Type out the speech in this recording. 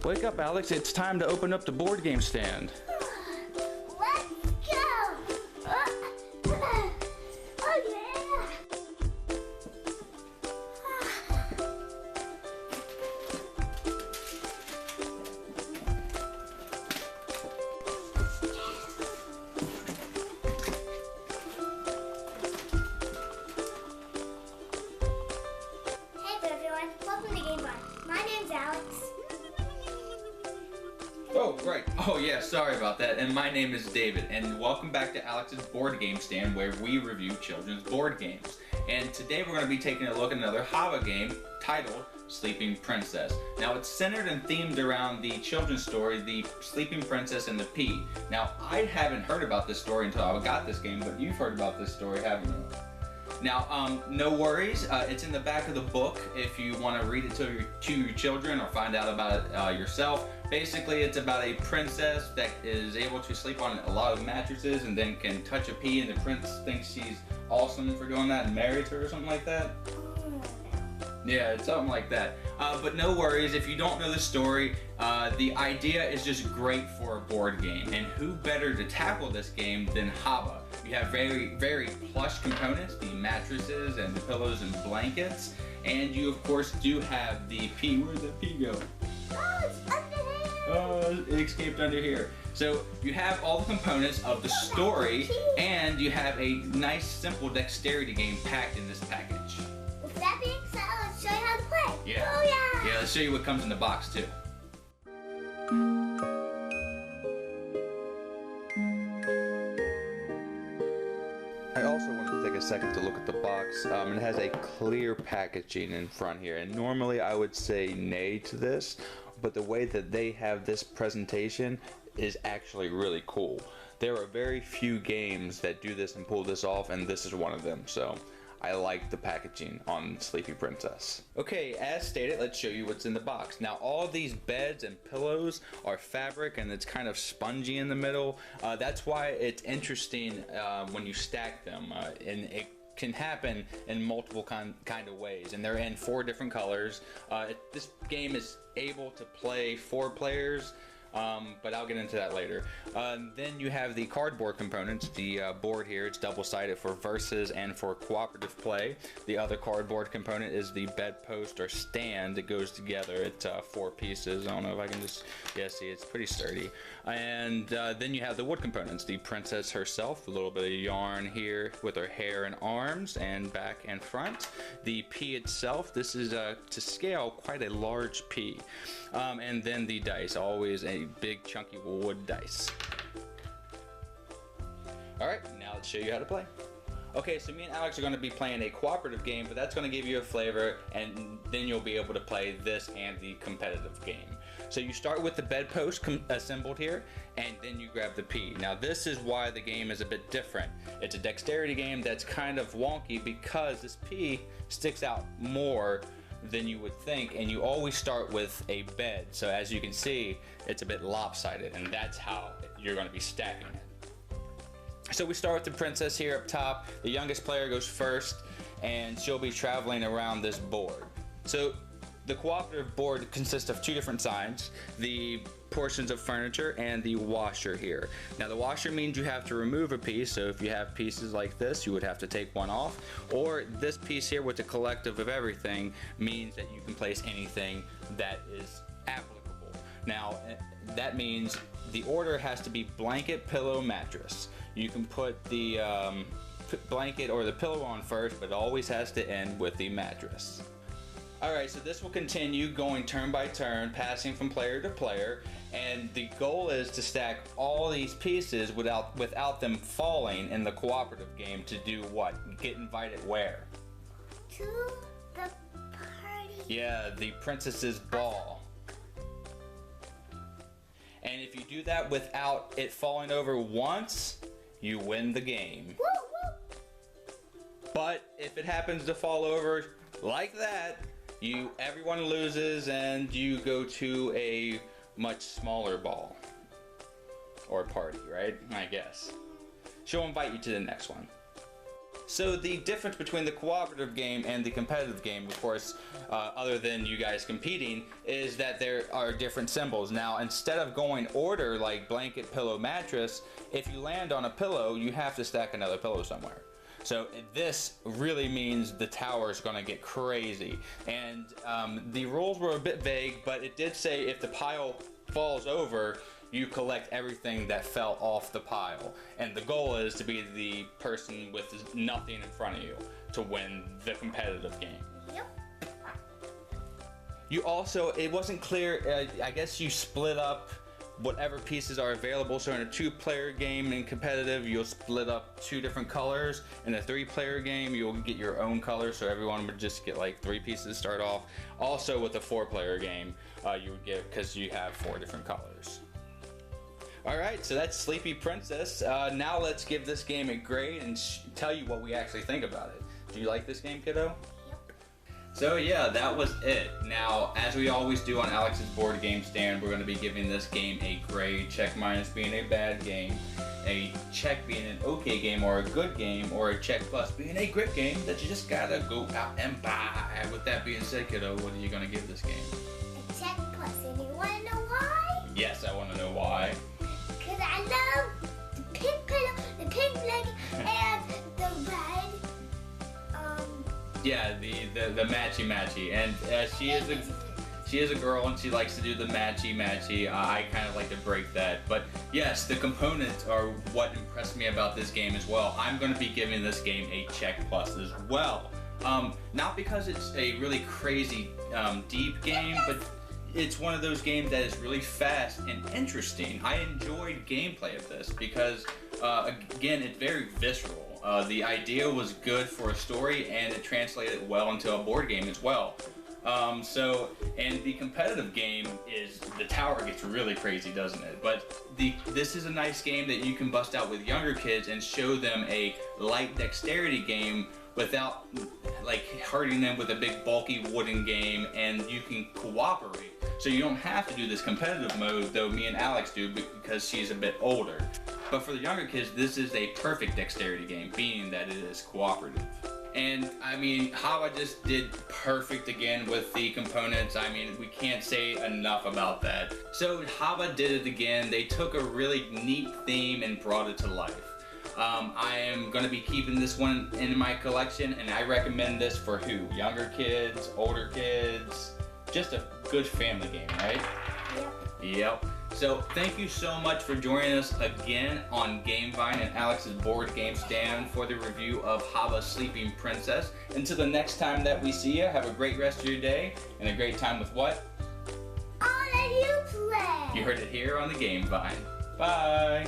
Wake up, Alex. It's time to open up the board game stand. Let's go! Oh yeah! Hey everyone, welcome to Game Bar. My name's Alex. Oh, right. Oh, yeah, sorry about that. And my name is David, and welcome back to Alex's Board Game Stand, where we review children's board games. And today we're going to be taking a look at another Haba game titled Sleeping Princess. Now, it's centered and themed around the children's story, The Sleeping Princess and the Pea. Now, I haven't heard about this story until I got this game, but you've heard about this story, haven't you? Now, no worries, it's in the back of the book if you want to read it to your children or find out about it yourself. Basically, it's about a princess that is able to sleep on a lot of mattresses and then can touch a pea, and the prince thinks she's awesome for doing that and marries her or something like that. Yeah, it's something like that. But no worries, if you don't know the story, the idea is just great for a board game. And who better to tackle this game than Haba? You have very, very plush components, the mattresses and the pillows and blankets. And you, of course, do have the pea. Where'd the pea go? Oh, it's under here! Oh, it escaped under here. So you have all the components of the story, and you have a nice, simple dexterity game packed in this package. With that being said, let's show you how to play. Yeah. Oh yeah! Yeah, let's show you what comes in the box, too. I also want to take a second to look at the box. It has a clear packaging in front here, and normally I would say nay to this, but the way that they have this presentation is actually really cool. There are very few games that do this and pull this off, and this is one of them, so I like the packaging on Sleepy Princess. Okay, as stated, let's show you what's in the box. Now, all these beds and pillows are fabric, and it's kind of spongy in the middle. That's why it's interesting when you stack them, and it can happen in multiple kind of ways, and they're in 4 different colors. This game is able to play 4 players. But I'll get into that later. Then you have the cardboard components. The board here, it's double-sided for versus and for cooperative play. The other cardboard component is the bedpost or stand that goes together. It's 4 pieces. I don't know if I can just, yeah, see, it's pretty sturdy. And then you have the wood components. The princess herself, a little bit of yarn here with her hair and arms and back and front. The pea itself, this is to scale quite a large pea. And then the dice, always a big chunky wood dice. Alright, now let's show you how to play. Okay, so me and Alex are going to be playing a cooperative game, but that's going to give you a flavor, and then you'll be able to play this and the competitive game. So you start with the bedpost assembled here, and then you grab the pea. Now this is why the game is a bit different. It's a dexterity game that's kind of wonky because this pea sticks out more than you would think, and you always start with a bed. So as you can see, it's a bit lopsided, and that's how you're going to be stacking it. So we start with the princess here up top. The youngest player goes first, and she'll be traveling around this board. So the cooperative board consists of 2 different sides, the portions of furniture and the washer here. Now the washer means you have to remove a piece, so if you have pieces like this, you would have to take one off, or this piece here with the collective of everything means that you can place anything that is applicable. Now that means the order has to be blanket, pillow, mattress. You can put the blanket or the pillow on first, but it always has to end with the mattress. Alright, so this will continue going turn by turn, passing from player to player, and the goal is to stack all these pieces without them falling in the cooperative game to do what? Get invited where? To the party. Yeah, the princess's ball. And if you do that without it falling over once, you win the game. Woo, woo. But if it happens to fall over like that, everyone loses and you go to a much smaller ball or party, right? I guess. She'll invite you to the next one. So the difference between the cooperative game and the competitive game, of course, other than you guys competing, is that there are different symbols. Now, instead of going order like blanket, pillow, mattress, if you land on a pillow, you have to stack another pillow somewhere. So this really means the tower is going to get crazy. And the rules were a bit vague, but it did say if the pile falls over, you collect everything that fell off the pile. And the goal is to be the person with nothing in front of you to win the competitive game. Yep. You also, it wasn't clear, I guess you split up whatever pieces are available. So in a 2-player game in competitive, you'll split up 2 different colors. In a 3-player game, you'll get your own color, so everyone would just get like 3 pieces to start off. Also with a 4-player game, you would get, because you have 4 different colors. Alright, so that's Sleepy Princess. Now let's give this game a grade and tell you what we actually think about it. Do you like this game, kiddo? So yeah, that was it. Now, as we always do on Alex's board game stand, we're going to be giving this game a grade, check minus being a bad game, a check being an okay game or a good game, or a check plus being a great game that you just gotta go out and buy. With that being said, kiddo, what are you going to give this game? A check plus, and you want to know why? Yes, I want to know why. Because I love the pink pillow, the pink blanket, and the red. Yeah, the matchy, and she is a girl and she likes to do the matchy. I kind of like to break that, but yes, the components are what impressed me about this game as well. I'm going to be giving this game a check plus as well. Not because it's a really crazy deep game, but it's one of those games that is really fast and interesting. I enjoyed gameplay of this because, again, it's very visceral. The idea was good for a story, and it translated well into a board game as well. And the competitive game is, the tower gets really crazy, doesn't it? But this is a nice game that you can bust out with younger kids and show them a light dexterity game without like hurting them with a big bulky wooden game, and you can cooperate. So you don't have to do this competitive mode, though me and Alex do because she's a bit older. But for the younger kids, this is a perfect dexterity game, being that it is cooperative. And I mean, Haba just did perfect again with the components. I mean, we can't say enough about that. So Haba did it again. They took a really neat theme and brought it to life. I am going to be keeping this one in my collection, and I recommend this for who? Younger kids, older kids, just a good family game, right? Yep. So thank you so much for joining us again on Gamevine and Alex's board game stand for the review of Haba's Sleeping Princess. Until the next time that we see you, have a great rest of your day and a great time with what? All that you play. You heard it here on the Gamevine. Bye.